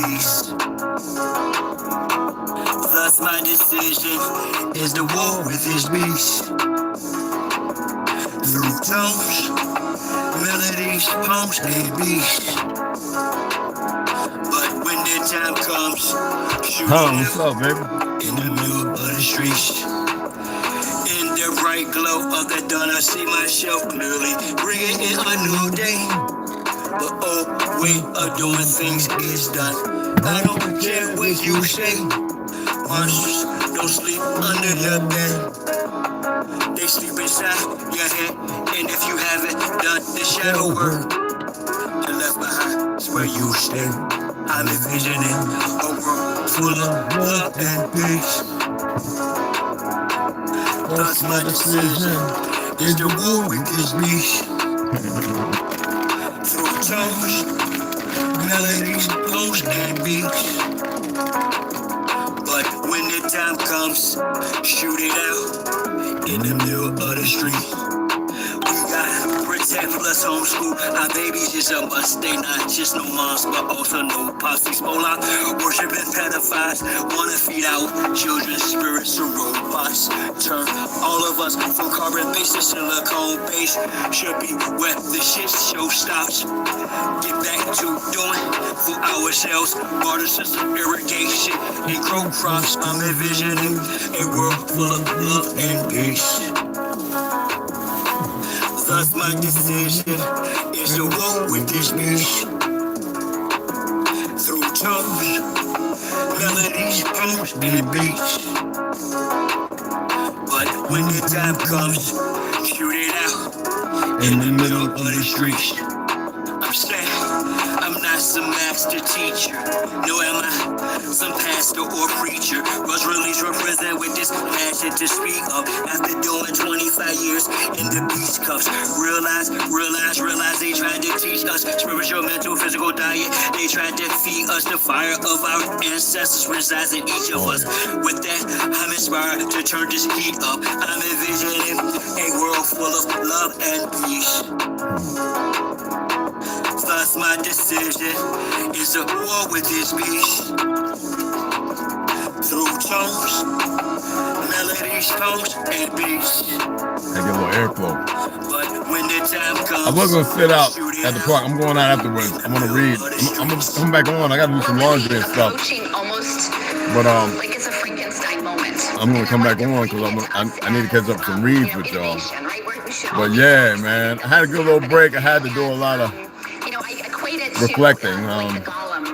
peace. Thus my decision is to war with his beast. Through tones, melodies, poems, and beats. But when the time comes, shooting what's up, baby? In the middle of the streets. In the bright glow of the dawn, I see myself clearly, bringing in a new day. The old way of doing things is done. I don't care what you say. Monsters don't sleep under the bed. They sleep inside your head. And if you haven't done the shadow work, you're left behind is where you stay. I'm envisioning a world full of love and peace. Thus my decision is to war with this beast. Through tones, melodies, flows, and beats. But when the time comes, shoot it out in the middle of the street. We gotta protect plus homeschool. Our babies is a must. They not just no moms, but also no posses. Hola, worshiping pedophiles. Wanna feed out children's spirits to robots. Turn all of us from carbon-based to silicone-based. Should be where the shit show stops. Get back to doing for ourselves. Water system irrigation and grow crops. I'm envisioning a world full of love and peace. Thus my decision is to walk with this beast. Through tones, melodies, poems, and beats. But when the time comes, shoot it out in the middle of the streets. I'm sad, I'm not some master teacher. No, am I some pastor or preacher? Was released represent with this passion to speak of. After doing 25 years in the beach cuffs. Realize they tried to teach us spiritual, mental, physical diet. They tried to feed us the fire of our ancestors resides in each of us. With that, I'm inspired to turn this heat up. I'm envisioning a world full of love and peace. Thus my decision is to war with this beast. Through tones, melodies, tones, and beats. I get a little airflow. But when the time comes, I was gonna sit out at the park. I'm going out afterwards. I'm gonna read. I'm gonna come back on. I gotta do some laundry and stuff. But like it's a Frankenstein moment. I'm gonna come back on because I need to catch up some reads with y'all. But yeah, man, I had a good little break. I had to do a lot of reflecting.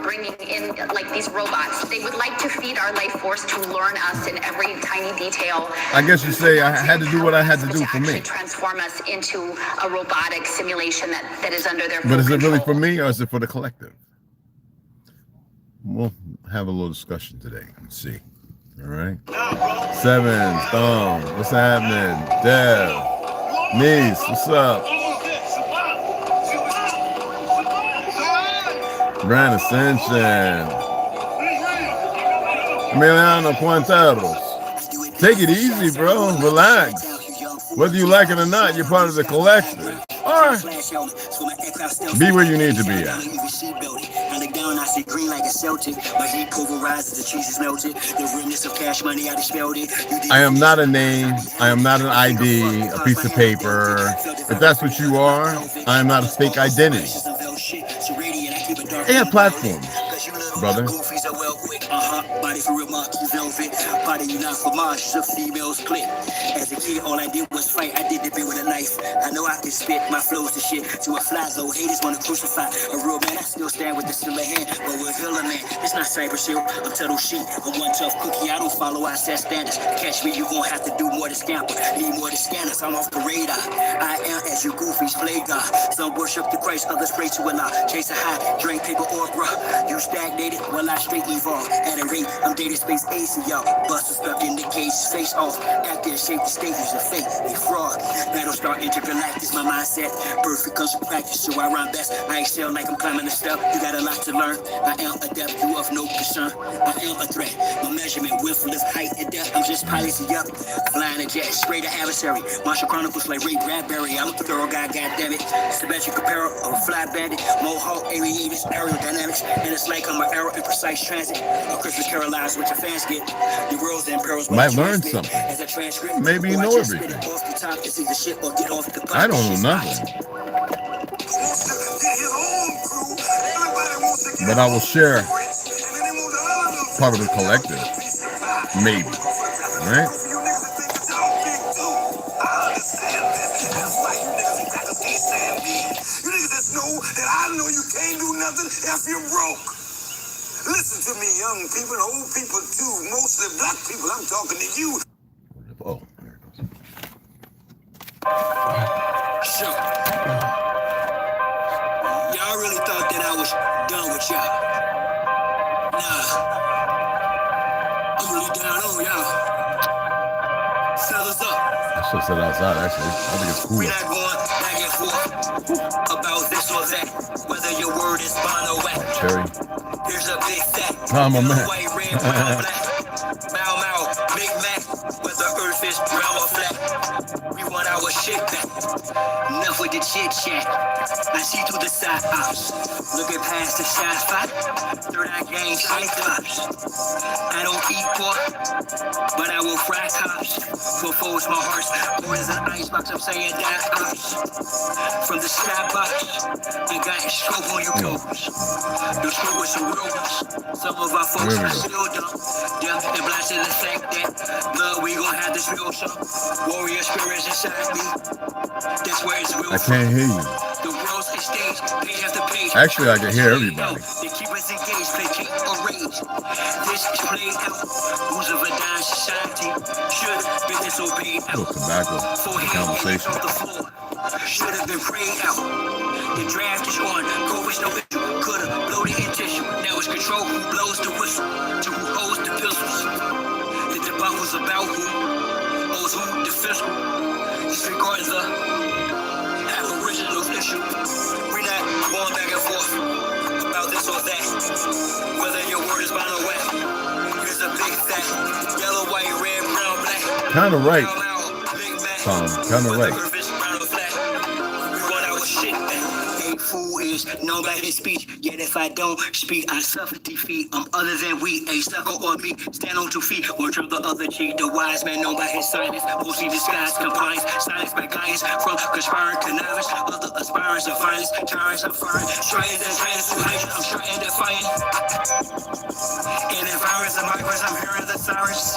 Bringing in like these robots, they would like to feed our life force to learn us in every tiny detail. I guess you say I had to do what I had to do for me. Transform us into a robotic simulation that is under their. But is it really for me or is it for the collective? We'll have a little discussion today and see. All right. Seven, Stone, what's happening? Dev, Niece, what's up? Grand Ascension. Emiliano Quanteros. Take it easy, bro. Relax. Whether you like it or not, you're part of the collective. All right. Be where you need to be at. I am not a name. I am not an ID, a piece of paper. If that's what you are, I am not a fake identity. They have platforms, brother. Body for real monkey velvet. Body you not for marsh, the females clip. As a kid, all I did was fight. I did the bit with a knife. I know I can spit my flows to shit to a fly though. Haters wanna crucify a real man. I still stand with the silver hand, but we're healer man. It's not cyber shield. I'm Tuttle sheet. I'm one tough cookie. I don't follow. I set standards. Catch me, you gon' have to do more to scamper. Need more to scanners. I'm off the radar. I am as you goofies play God. Some worship the Christ, others pray to Allah. Chase a high, drink paper or bruh. You stagnated, well I straight evolve. at a rate. I'm data space ace and y'all busters stuck in the cage, face off. After a shape, the stages of fate, a fraud. Battlestar intergalactic, my mindset. Perfect comes from practice, so I rhyme best. I excel like I'm climbing the step. You got a lot to learn. I am adept, you of no concern. I am a threat. My measurement, width, lift, height, and depth. I'm just piloting up. Flying a jet, straight to adversary. Martial Chronicles like Ray Bradbury. I'm a thorough guy, goddammit. Symmetric apparel of a fly bandit. Mohawk, aviators, aerodynamics. And it's like I'm an arrow in precise transit. A Christmas Carol lives what your fans get. The world's and perils. Might learn something. As a transcript. Maybe you know everything. Off the top to see the shit or get off the I don't know nothing. But I will share part of the collective. Maybe. Right? That I know you can't do nothing if you're broke. Listen to me, young people, old people too, mostly black people. I'm talking to you. Oh, there it goes. Sure. Y'all really thought that I was done with y'all? Nah. I'm really down on y'all. Fellas up. I should have said outside, actually. I think it's cool. We're not going back and forth about this or that, whether your word is bond or whack. Cherry. Here's a big fact. Oh, my man. White, red, brown, black. Mau Mau, Big Mac, whether earth is brown or flat. We want our shit back. Enough with the chit chat. I see through the side ops. Looking past the shot spot. Third eye gang cyclops. I don't eat pork, but I will fry cops. For foes, my heart's more than an icebox. I'm saying that ops. From the skybox, I got a stroke on you goes. The stroke with some real ones. Some of our folks are still dumb. Death and blasted the fact that love, we gon' have this real show. Warrior spirits inside me. That's where it's real. I can't hear you. The world's a stage, page after page. Actually, I can hear everybody. They keep us engaged, placate or rage. This is played out. Rules of a dying society. Should have been disobeyed A little tobacco conversation. on the floor. Should have been prayed out. The draft is on. COVID's no issue. Could have bloated in tissue. Now it's control who blows the whistle to who holds the pistols. The debacle's about who owes who the fiscal. Disregard the aboriginal issue. We're not going back and forth about this or that. Whether your word is bond or whack. Here's a big fact. Yellow, white, red, brown, black. Kind of right, Tom. Kind of right. Is known by his speech, yet if I don't speak, I suffer defeat. I'm other than we, a sucker or me. Stand on 2 feet or turn the other cheek. The wise man known by his silence, mostly disguised compliance. Silence by guidance from conspiring connivance. Other aspirants of violence, tyrants of fire. Trying to transform, I'm trying to fight. In environs and migrants, I'm hearing the sirens.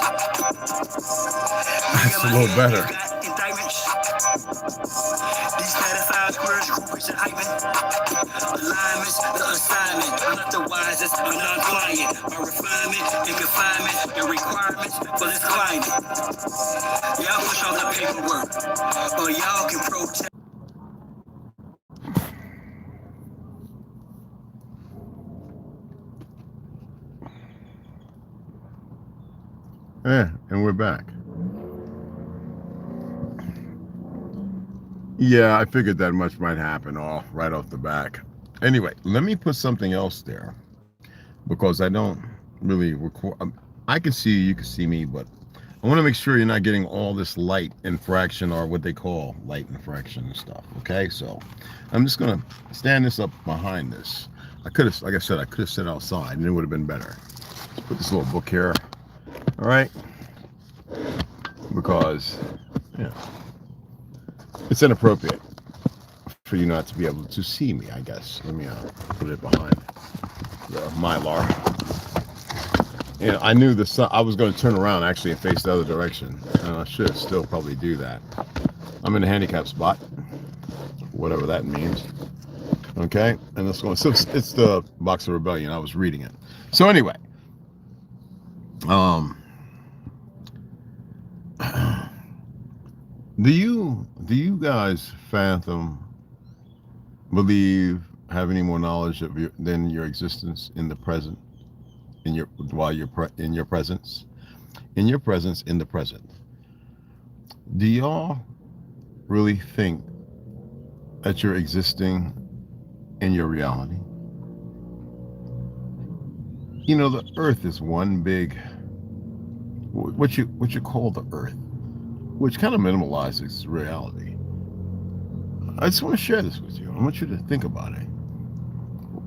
That's a little better. These pedophiles, squares, groupies, and hyping. Alignments, the assignment. I'm not the wisest, I'm non-client. My refinement and confinement, the requirements for this climate. Y'all push on the paperwork, or y'all can protest. Yeah, and we're back. Yeah, I figured that much might happen right off the back. Anyway, let me put something else there because I don't really record. I can see you can see me, but I want to make sure you're not getting all this light infraction or what they call light infraction and stuff. Okay, so I'm just gonna stand this up behind this. I could have, like I said, I could have sit outside and it would have been better. Let's put this little book here. All right, because yeah. It's inappropriate for you not to be able to see me, I guess. Let me put it behind the Mylar. Yeah, I knew the sun. I was going to turn around actually and face the other direction. And I should still probably do that. I'm in a handicap spot, whatever that means. Okay, and let's go. So it's the Box of Rebellion. I was reading it. So anyway, Do you guys believe, have any more knowledge of than your existence in the present? in your while you're in your presence, in your presence, in the present. Do y'all really think that you're existing in your reality? You know, the earth is one big, what you call the earth, which kind of minimalizes reality. I just want to share this with you. I want you to think about it.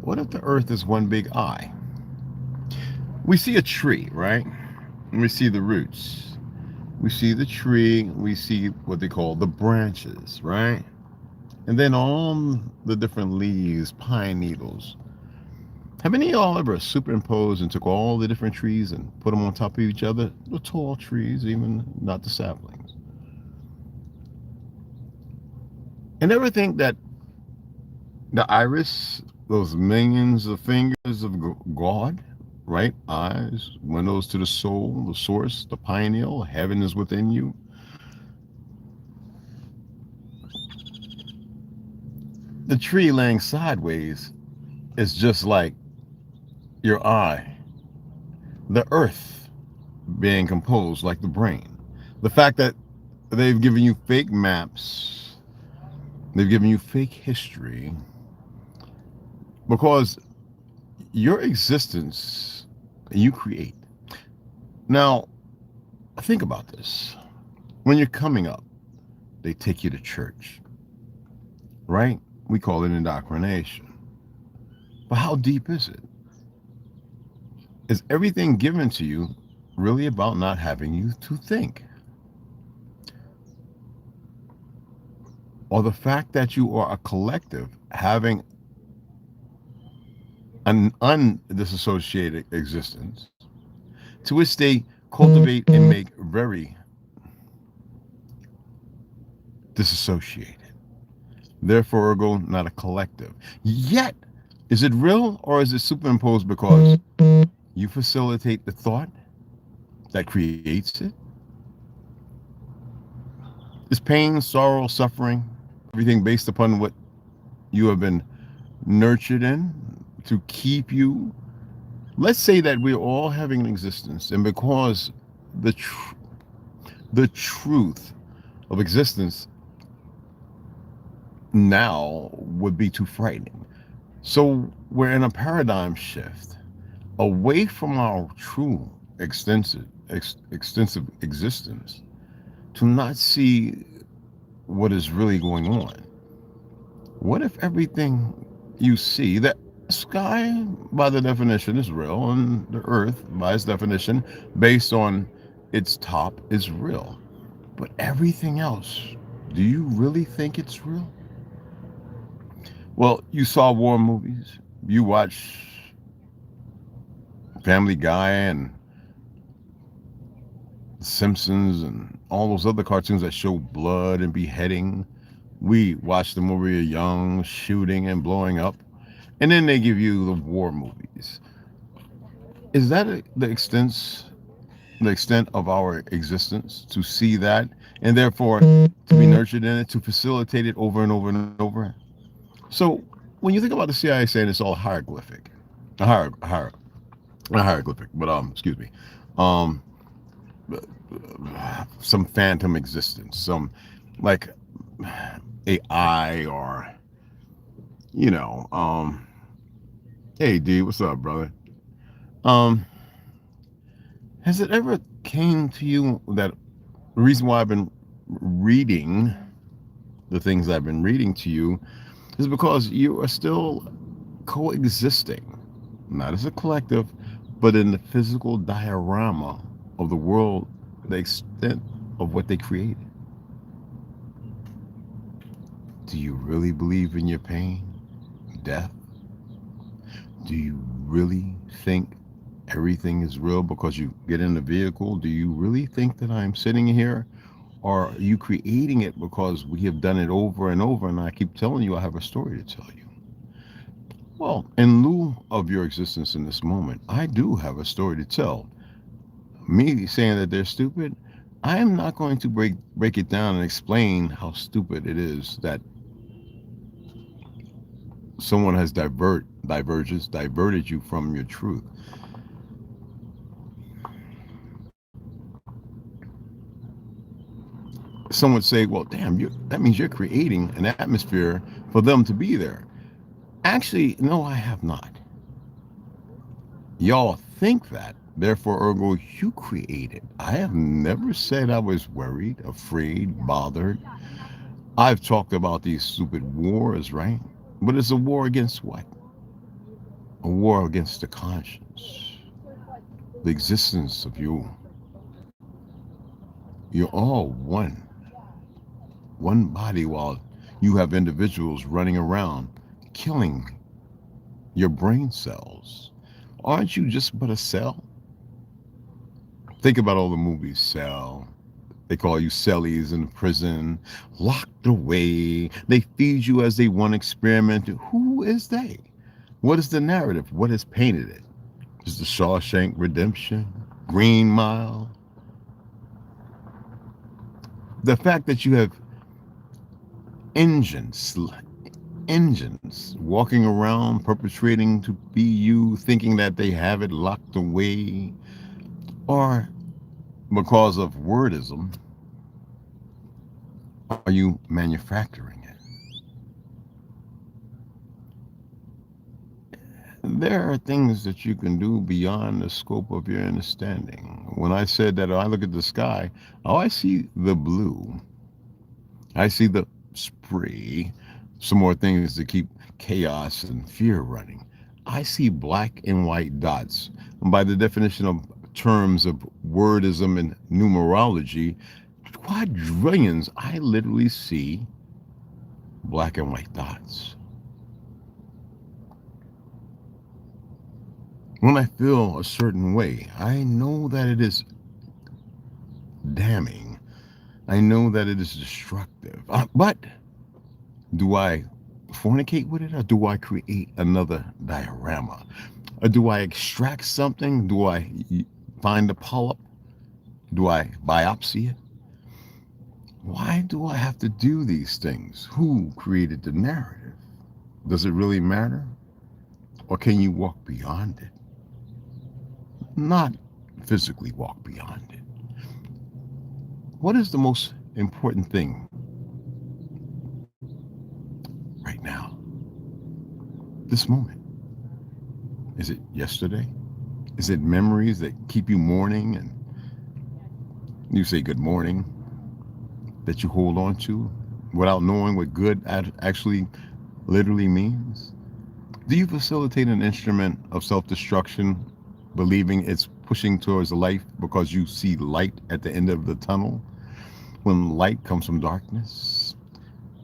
What if the earth is one big eye? We see a tree, right? And we see the roots. We see the tree. We see what they call the branches, right? And then all the different leaves, pine needles. Have any of y'all ever superimposed and took all the different trees and put them on top of each other? The tall trees, even not the saplings. And ever think that the iris, those millions of fingers of God, right? Eyes, windows to the soul, the source, the pineal, heaven is within you. The tree laying sideways is just like your eye. The earth being composed like the brain. The fact that they've given you fake maps, they've given you fake history, because your existence you create. Now, think about this. When you're coming up, they take you to church, right? We call it indoctrination. But how deep is it? Is everything given to you really about not having you to think? Or the fact that you are a collective having an undisassociated existence to which they cultivate and make very disassociated. Therefore, ergo, not a collective. Yet, is it real or is it superimposed because you facilitate the thought that creates it? Is pain, sorrow, suffering, everything based upon what you have been nurtured in to keep you? Let's say that we're all having an existence, and because the truth of existence now would be too frightening. So we're in a paradigm shift away from our true extensive existence to not see what is really going on. What if everything you see, the sky by the definition is real, and the earth by its definition based on its top is real, but everything else, do you really think it's real? Well, you saw war movies, you watch Family Guy and Simpsons and all those other cartoons that show blood and beheading. We watched them when we were young, shooting and blowing up, and then they give you the war movies. Is that the extent of our existence, to see that and therefore to be nurtured in it, to facilitate it over and over and over? So when you think about the CIA saying it's all hieroglyphic, not hieroglyphic, but excuse me, some phantom existence, some like AI, or hey D, what's up, brother? Has it ever came to you that the reason why I've been reading the things I've been reading to you is because you are still coexisting, not as a collective, but in the physical diorama of the world, the extent of what they created? Do you really believe in your pain, death? Do you really think everything is real because you get in the vehicle? Do you really think that I'm sitting here? Or are you creating it because we have done it over and over, and I keep telling you I have a story to tell you? Well, in lieu of your existence in this moment, I do have a story to tell. Me saying that they're stupid, I am not going to break it down and explain how stupid it is that someone has diverted you from your truth. Some would say, well, damn, that means you're creating an atmosphere for them to be there. Actually, no, I have not. Y'all think that, therefore, ergo, you created. I have never said I was worried, afraid, bothered. I've talked about these stupid wars, right? But it's a war against what? A war against the conscience, the existence of you. You're all one body, while you have individuals running around killing your brain cells. Aren't you just but a cell? Think about all the movies, Cell. They call you cellies in prison, locked away. They feed you as they want experiment. Who is they? What is the narrative? What has painted it? Is the Shawshank Redemption? Green Mile? The fact that you have engines walking around perpetrating to be you, thinking that they have it locked away, or because of wordism, are you manufacturing it? There are things that you can do beyond the scope of your understanding. When I said that I look at the sky, oh, I see the blue. I see the spray, some more things to keep chaos and fear running. I see black and white dots. And by the definition of terms of wordism and numerology, quadrillions, I literally see black and white dots. When I feel a certain way, I know that it is damning. I know that it is destructive. But do I fornicate with it, or do I create another diorama? Or do I extract something? Do I find a polyp? Do I biopsy it? Why do I have to do these things? Who created the narrative? Does it really matter? Or can you walk beyond it? Not physically walk beyond it. What is the most important thing right now? This moment. Is it yesterday? Is it memories that keep you mourning and you say good morning, that you hold on to without knowing what good actually literally means? Do you facilitate an instrument of self-destruction, believing it's pushing towards the light because you see light at the end of the tunnel when light comes from darkness?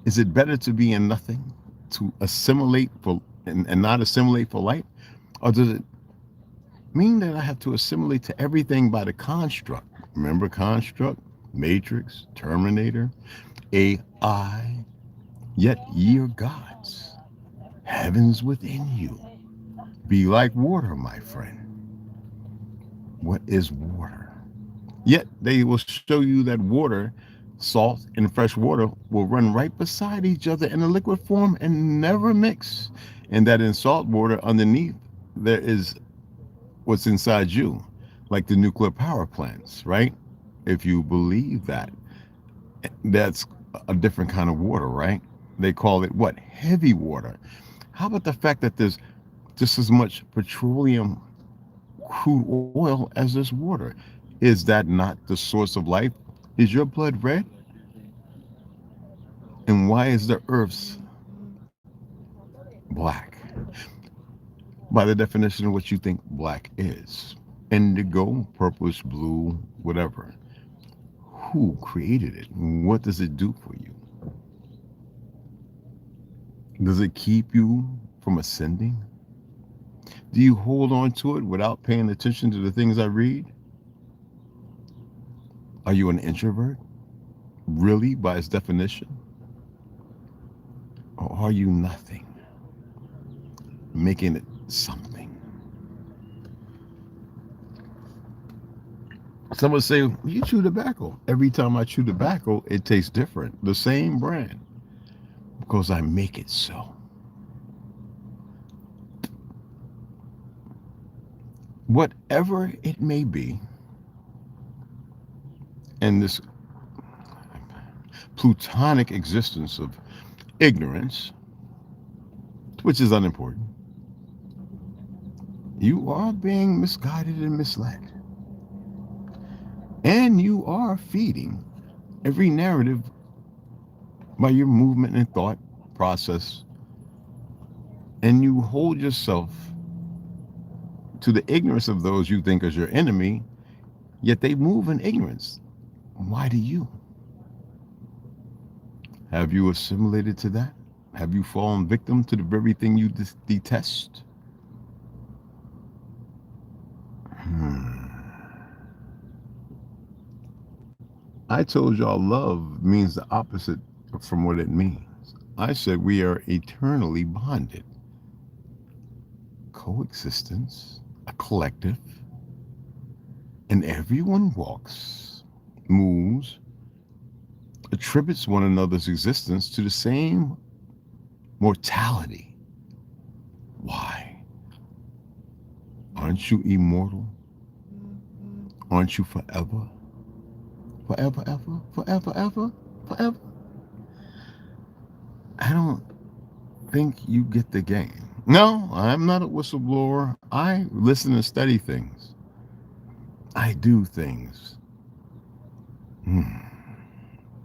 Is it better to be in nothing, to assimilate for and not assimilate for light? Or does it mean that I have to assimilate to everything by the construct? Remember construct, Matrix, Terminator, AI, yet ye are gods, heavens within you. Be like water, my friend. What is water? Yet they will show you that water, salt and fresh water, will run right beside each other in a liquid form and never mix. And that in salt water underneath, there is what's inside you, like the nuclear power plants, right? If you believe that, that's a different kind of water, right? They call it what? Heavy water. How about the fact that there's just as much petroleum crude oil as this water? Is that not the source of life? Is your blood red? And why is the earth's black? By the definition of what you think black is. Indigo, purplish, blue, whatever. Who created it? What does it do for you? Does it keep you from ascending? Do you hold on to it without paying attention to the things I read? Are you an introvert? Really, by its definition? Or are you nothing? Making it something. Someone say, you chew tobacco. Every time I chew tobacco, it tastes different. The same brand. Because I make it so. Whatever it may be, and this, plutonic existence of ignorance, which is unimportant, you are being misguided and misled. And you are feeding every narrative by your movement and thought process. And you hold yourself to the ignorance of those you think is your enemy, yet they move in ignorance. Why do you? Have you assimilated to that? Have you fallen victim to the very thing you detest? I told y'all love means the opposite from what it means. I said we are eternally bonded. Coexistence, a collective, and everyone walks, moves, attributes one another's existence to the same mortality. Why? Aren't you immortal? Aren't you forever? Forever, ever, forever, ever, forever. I don't think you get the game. No, I'm not a whistleblower. I listen and study things. I do things.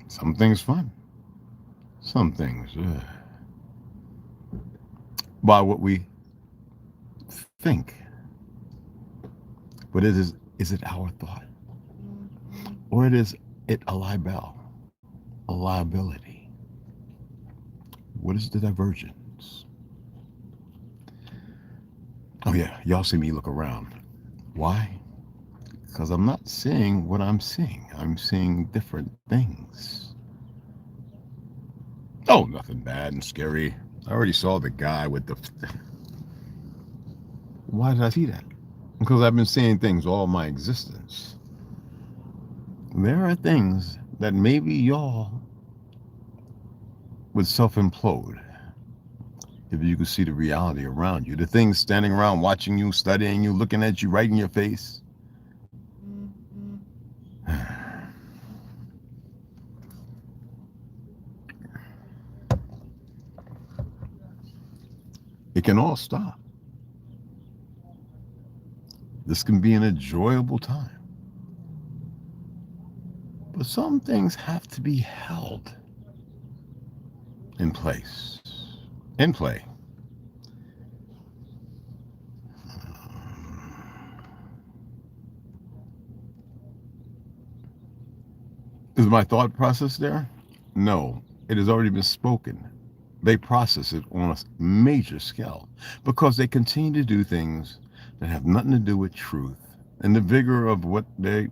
Some things fun. Some things by what we think. But is it our thought? Or is it a liability? What is the divergence? Oh yeah, y'all see me look around. Why? Because I'm not seeing what I'm seeing. I'm seeing different things. Oh, nothing bad and scary. I already saw the guy with the... Why did I see that? Because I've been seeing things all my existence. There are things that maybe y'all would self-implode if you could see the reality around you. The things standing around watching you, studying you, looking at you right in your face. It can all stop. This can be an enjoyable time. But some things have to be held in place, in play. Is my thought process there? No, it has already been spoken. They process it on a major scale because they continue to do things that have nothing to do with truth and the vigor of what they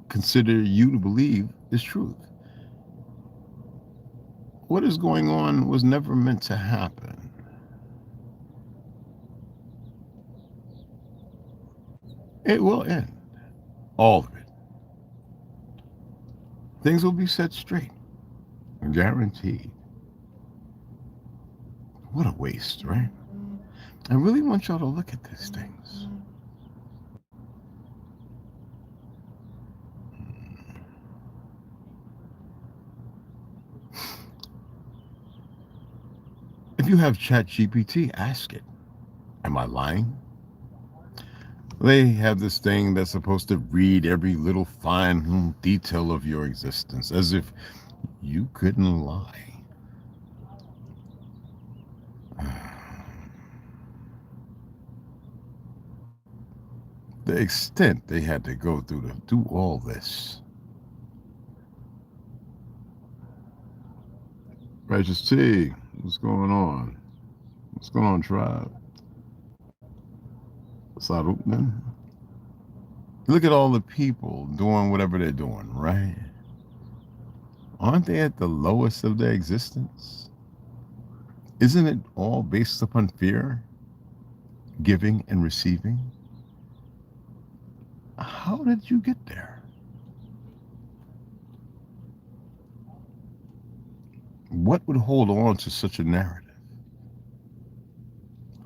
consider you to believe is truth. What is going on was never meant to happen. It will end. All of it. Things will be set straight. Guaranteed. What a waste, right? I really want y'all to look at these things. If you have ChatGPT, ask it. Am I lying? They have this thing that's supposed to read every little fine detail of your existence, as if you couldn't lie. The extent they had to go through to do all this. Righteous T, what's going on? What's going on, tribe? Salute, man. Look at all the people doing whatever they're doing, right? Aren't they at the lowest of their existence? Isn't it all based upon fear, giving and receiving? How did you get there? What would hold on to such a narrative?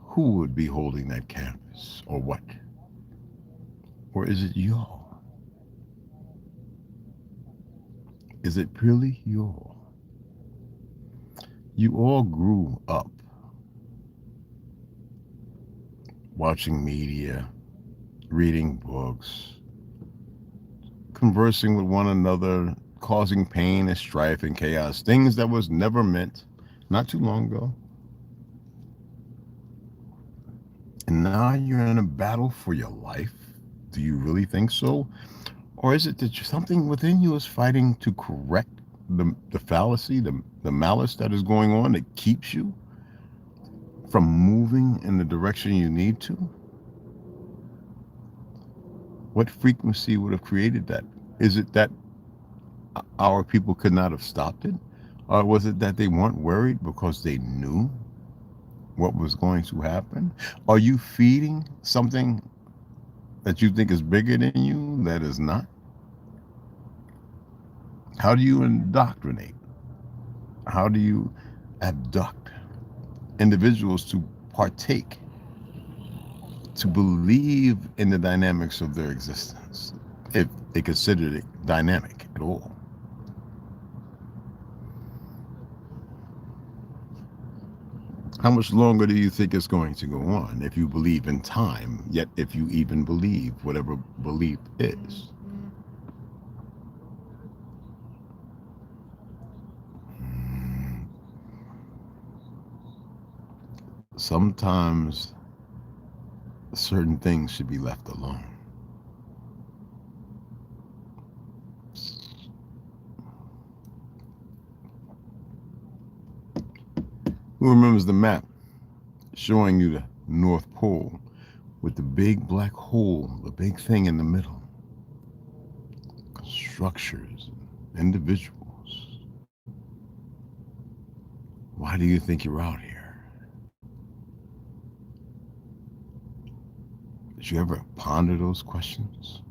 Who would be holding that canvas, or what? Or is it y'all? Is it purely y'all? You all grew up watching media, reading books, conversing with one another, causing pain and strife and chaos, things that was never meant not too long ago. And now you're in a battle for your life. Do you really think so? Or is it that something within you is fighting to correct the fallacy, the malice that is going on that keeps you from moving in the direction you need to? What frequency would have created that? Is it that our people could not have stopped it? Or was it that they weren't worried because they knew what was going to happen? Are you feeding something that you think is bigger than you that is not? How do you indoctrinate? How do you abduct individuals to partake, to believe in the dynamics of their existence, if they consider it dynamic at all? How much longer do you think it's going to go on if you believe in time, yet if you even believe whatever belief is? Sometimes certain things should be left alone. Who remembers the map showing you the North Pole with the big black hole, the big thing in the middle? Structures, individuals. Why do you think you're out here? Did you ever ponder those questions?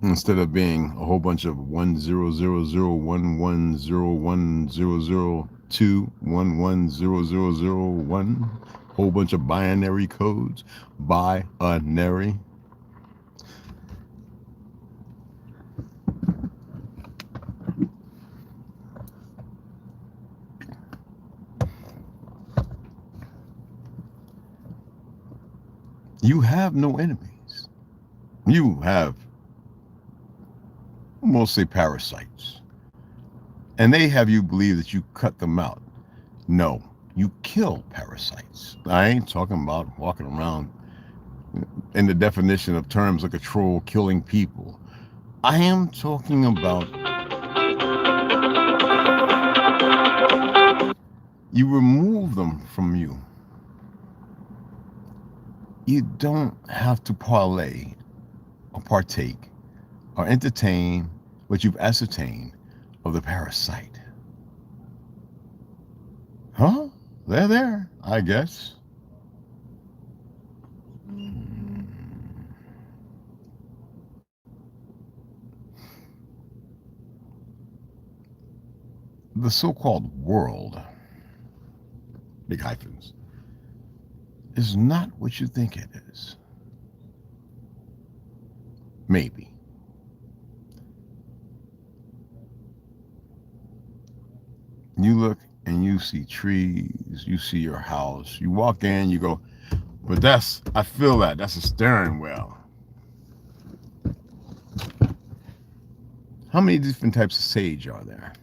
Instead of being a whole bunch of 1000110002110001, whole bunch of binary codes, binary. You have no enemies. You have mostly parasites. And they have you believe that you cut them out. No, you kill parasites. I ain't talking about walking around in the definition of terms like a troll killing people. I am talking about you remove them from you. You don't have to parlay or partake or entertain what you've ascertained of the parasite. Huh? They're there, I guess. The so-called world, big hyphens, is not what you think it is. Maybe. You look and you see trees, you see your house, you walk in, you go, but I feel that's a steering wheel. How many different types of sage are there?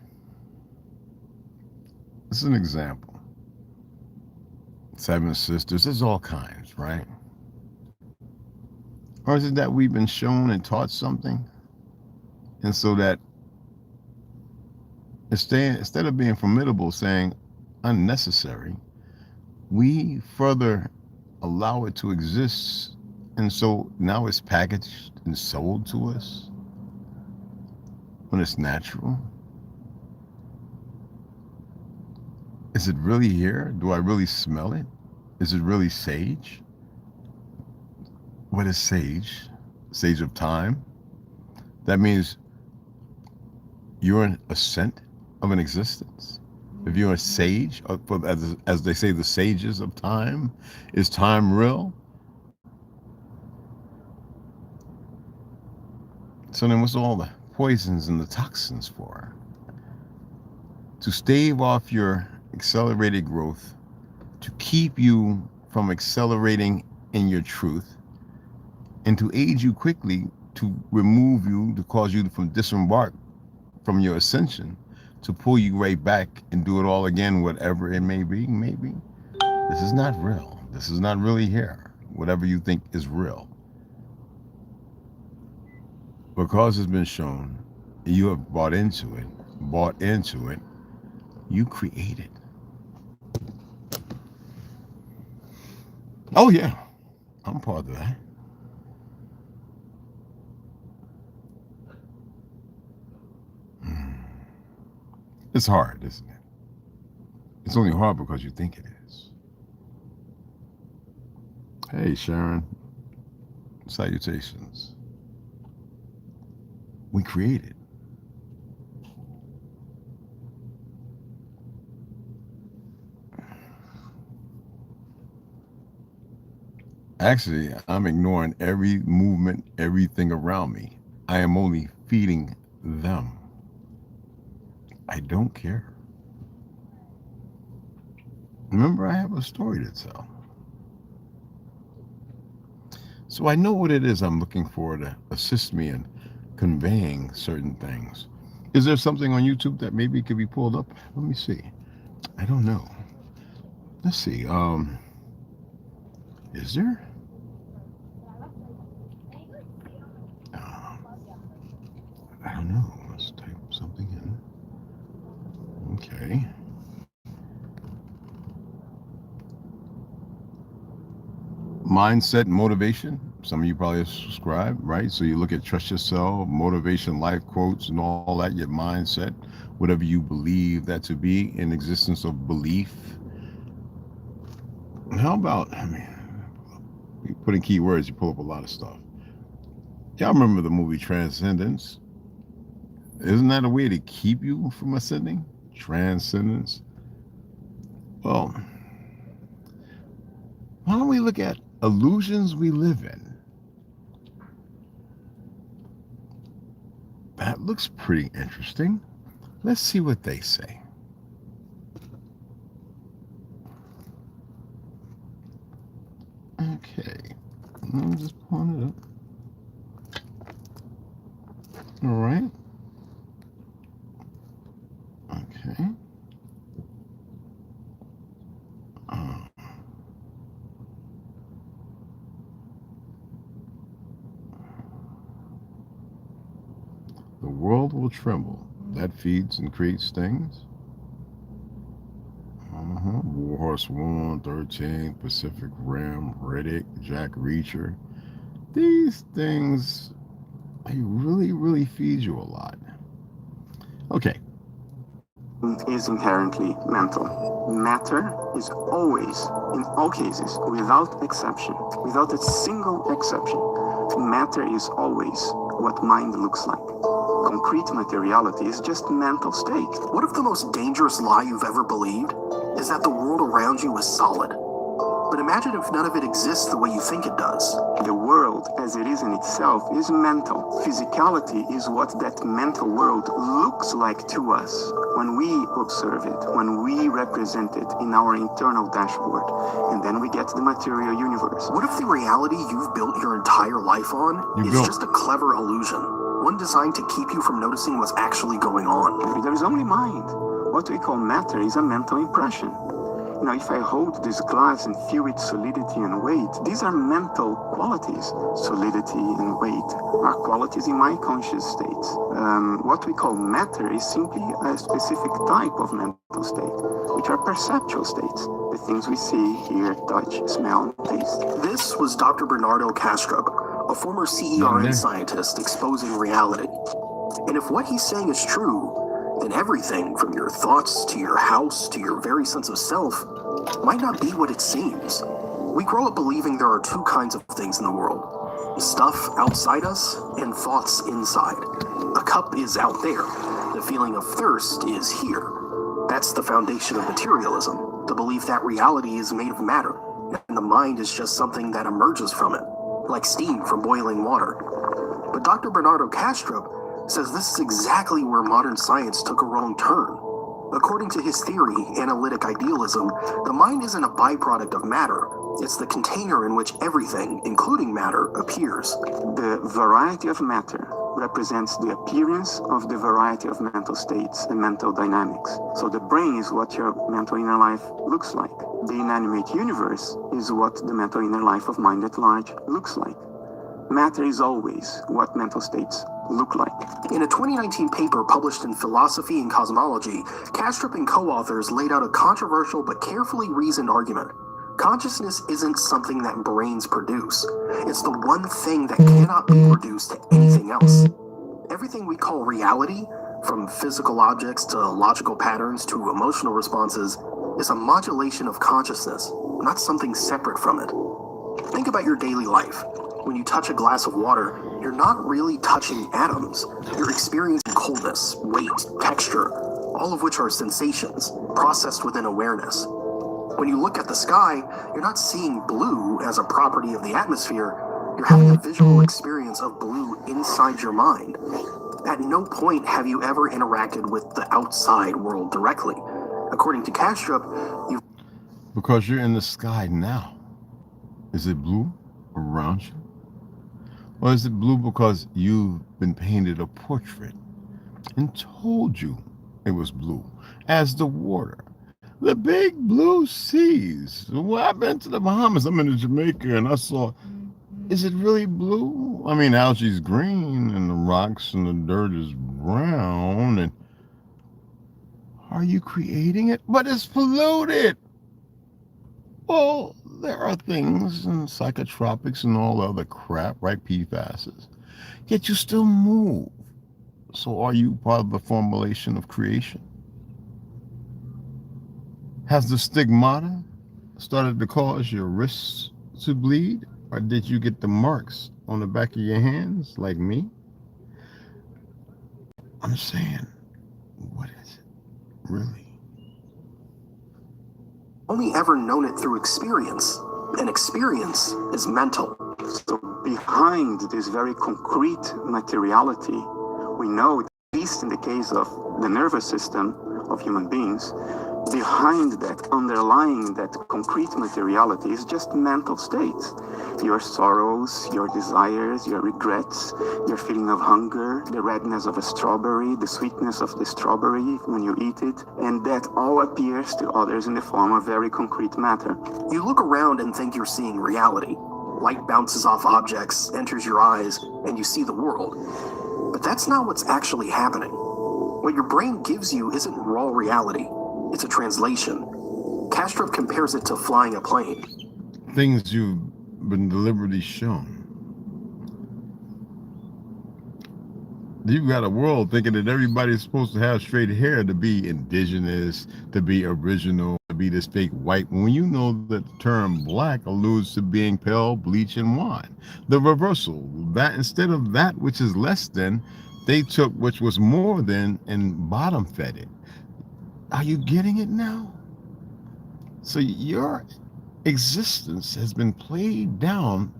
This is an example. 7 sisters, there's all kinds, right? Or is it that we've been shown and taught something? And so that instead of being formidable, saying unnecessary, we further allow it to exist. And so now it's packaged and sold to us when it's natural. Is it really here? Do I really smell it? Is it really sage? What is sage? Sage of time? That means you're in a scent of an existence. If you're a sage, as they say, the sages of time, is time real? So then what's all the poisons and the toxins for? To stave off your accelerated growth, to keep you from accelerating in your truth, and to aid you quickly to remove you, to cause you to disembark from your ascension, to pull you right back and do it all again, whatever it may be. Maybe this is not real. This is not really here. Whatever you think is real. Because it's been shown, you have bought into it, you create it. Oh yeah, I'm part of that. It's hard, isn't it? It's only hard because you think it is. Hey, Sharon. Salutations. We created. Actually, I'm ignoring every movement, everything around me. I am only feeding them. I don't care. Remember, I have a story to tell. So I know what it is I'm looking for to assist me in conveying certain things. Is there something on YouTube that maybe could be pulled up? Let me see. I don't know. Let's see. Is there? I don't know. Let's type something in. Okay. Mindset, motivation. Some of you probably subscribe, right? So you look at trust yourself, motivation, life quotes, and all that, your mindset, whatever you believe that to be, in existence of belief. And how about, you put in keywords, you pull up a lot of stuff. Y'all remember the movie Transcendence? Isn't that a way to keep you from ascending? Transcendence. Well, why don't we look at illusions we live in? That looks pretty interesting. Let's see what they say. Okay, I'm just pulling it up. All right. Okay. The world will tremble. That feeds and creates things. Warhorse 113, Pacific Rim, Riddick, Jack Reacher. These things, they really feed you a lot. Okay. Is inherently mental. Matter is always, in all cases, without exception, without a single exception, matter is always what mind looks like. Concrete materiality is just mental state. What if the most dangerous lie you've ever believed is that the world around you is solid? But imagine if none of it exists the way you think it does. The world, as it is in itself, is mental. Physicality is what that mental world looks like to us when we observe it, when we represent it in our internal dashboard. And then we get the material universe. What if the reality you've built your entire life on is just a clever illusion? One designed to keep you from noticing what's actually going on. There is only mind. What we call matter is a mental impression. If I hold this glass and feel its solidity and weight, these are mental qualities. Solidity and weight are qualities in my conscious states. What we call matter is simply a specific type of mental state, which are perceptual states. The things we see, hear, touch, smell, taste. This was Dr. Bernardo Kastrup, a former CERN scientist exposing reality. And if what he's saying is true, then everything from your thoughts to your house to your very sense of self might not be what it seems. We grow up believing there are two kinds of things in the world: stuff outside us and thoughts inside. A cup is out there. The feeling of thirst is here. That's the foundation of materialism, the belief that reality is made of matter, and the mind is just something that emerges from it, like steam from boiling water. But Dr. Bernardo Kastrup says this is exactly where modern science took a wrong turn. According to his theory, analytic idealism, the mind isn't a byproduct of matter. It's the container in which everything, including matter, appears. The variety of matter represents the appearance of the variety of mental states and mental dynamics. So the brain is what your mental inner life looks like. The inanimate universe is what the mental inner life of mind at large looks like. Matter is always what mental states look like. In a 2019 paper published in Philosophy and Cosmology, Kastrup and co-authors laid out a controversial but carefully reasoned argument. Consciousness isn't something that brains produce. It's the one thing that cannot be reduced to anything else. Everything we call reality, from physical objects to logical patterns to emotional responses, is a modulation of consciousness, not something separate from it. Think about your daily life. When you touch a glass of water, you're not really touching atoms. You're experiencing coldness, weight, texture, all of which are sensations processed within awareness. When you look at the sky, you're not seeing blue as a property of the atmosphere. You're having a visual experience of blue inside your mind. At no point have you ever interacted with the outside world directly. According to Kastrup, you... Because you're in the sky now. Is it blue around you? Or is it blue because you've been painted a portrait and told you it was blue? As the water, the big blue seas. Well, I've been to the Bahamas. I'm in Jamaica and I saw, is it really blue? I mean, algae's green and the rocks and the dirt is brown. And are you creating it? But it's polluted. Well, there are things and psychotropics and all other crap, right? PFASs. Yet you still move. So are you part of the formulation of creation? Has the stigmata started to cause your wrists to bleed? Or did you get the marks on the back of your hands like me? I'm saying, what is it really? only ever known it through experience, and experience is mental. So behind this very concrete materiality, we know, at least in the case of the nervous system of human beings, behind that, underlying that concrete materiality is just mental states. Your sorrows, your desires, your regrets, your feeling of hunger, the redness of a strawberry, the sweetness of the strawberry when you eat it, and that all appears to others in the form of very concrete matter. You look around and think you're seeing reality. Light bounces off objects, enters your eyes, and you see the world. But that's not what's actually happening. What your brain gives you isn't raw reality. It's a translation. Kastrup compares it to flying a plane. Things you've been deliberately shown. You've got a world thinking that everybody's supposed to have straight hair to be indigenous, to be original, to be this fake white, when you know that the term black alludes to being pale, bleach, and wine. The reversal, that instead of that which is less than, they took which was more than and bottom fed it. Are you getting it now? So your existence has been played down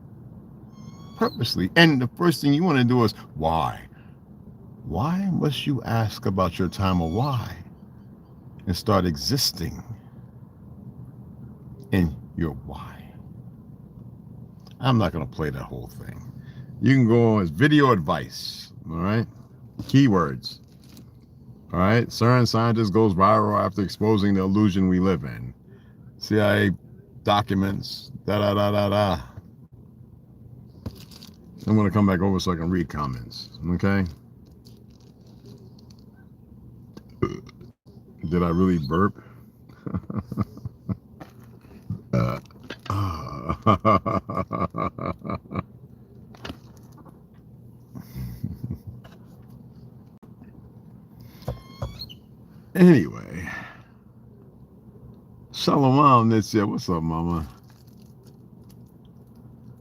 purposely. And the first thing you want to do is, why? Why must you ask about your time of why and start existing in your why? I'm not going to play that whole thing. You can go as video advice, all right? Keywords. All right, CERN scientist goes viral after exposing the illusion we live in. CIA documents, da-da-da-da-da. I'm going to come back over so I can read comments, okay? Did I really burp? Anyway, Shalom, that said, what's up, mama?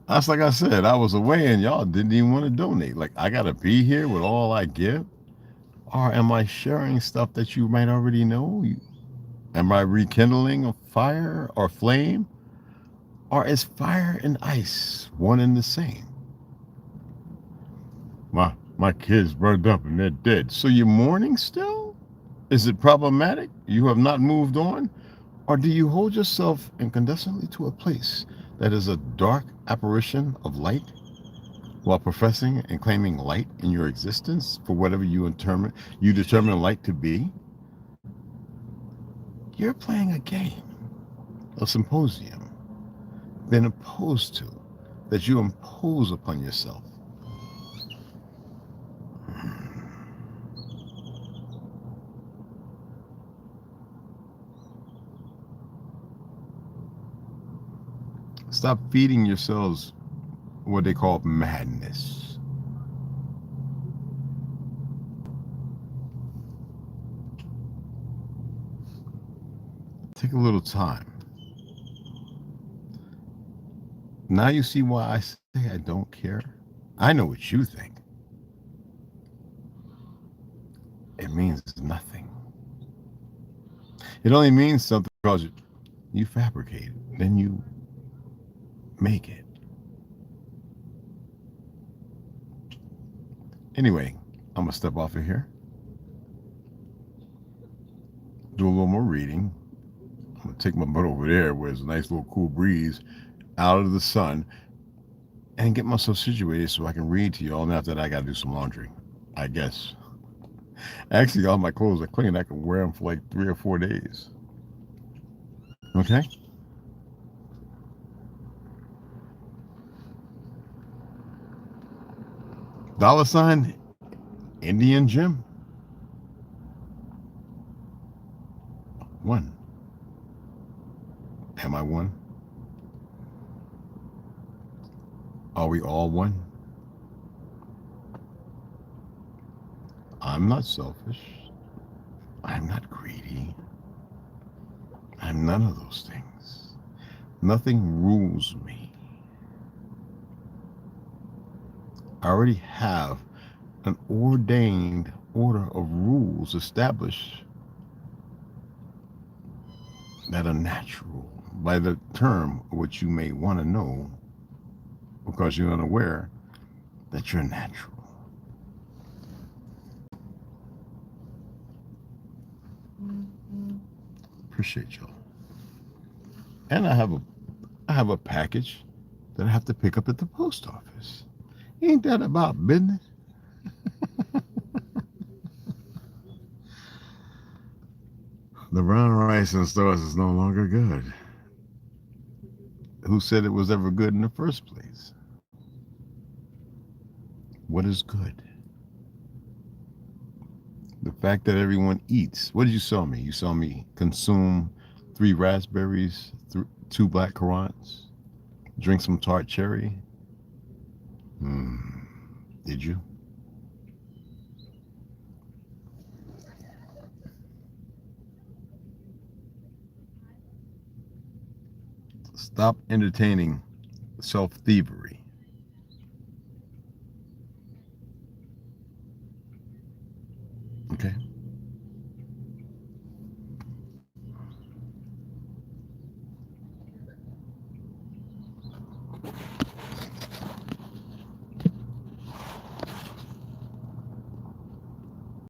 That's like I said, I was away and y'all didn't even want to donate. Like, I got to be here with all I give? Or am I sharing stuff that you might already know? Am I rekindling a fire or flame? Or is fire and ice one and the same? My kids burned up and they're dead. So you're mourning still? Is it problematic? You have not moved on? Or do you hold yourself incandescently to a place that is a dark apparition of light while professing and claiming light in your existence for whatever you determine light to be? You're playing a game, a symposium, been imposed to, that you impose upon yourself. Stop feeding yourselves what they call madness. Take a little time. Now you see why I say I don't care. I know what you think. It means nothing. It only means something because you fabricate it, then you make it. Anyway, I'm gonna step off of here, do a little more reading. I'm gonna take my butt over there where there's a nice little cool breeze out of the sun and get myself situated so I can read to you all. And after that, I gotta do some laundry, I guess. Actually, all my clothes are clean. I can wear them for like 3 or 4 days. Okay? $ Indian Jim. 1. Am I one? Are we all one? I'm not selfish. I'm not greedy. I'm none of those things. Nothing rules me. I already have an ordained order of rules established that are natural by the term of what you may want to know because you're unaware that you're natural. Appreciate y'all. And I have a package that I have to pick up at the post office. Ain't that about business? The brown rice in stores is no longer good. Who said it was ever good in the first place? What is good? The fact that everyone eats. What did you saw me? You saw me consume 3 raspberries, 2 black currants, drink some tart cherry. Did you? Stop entertaining self-thievery.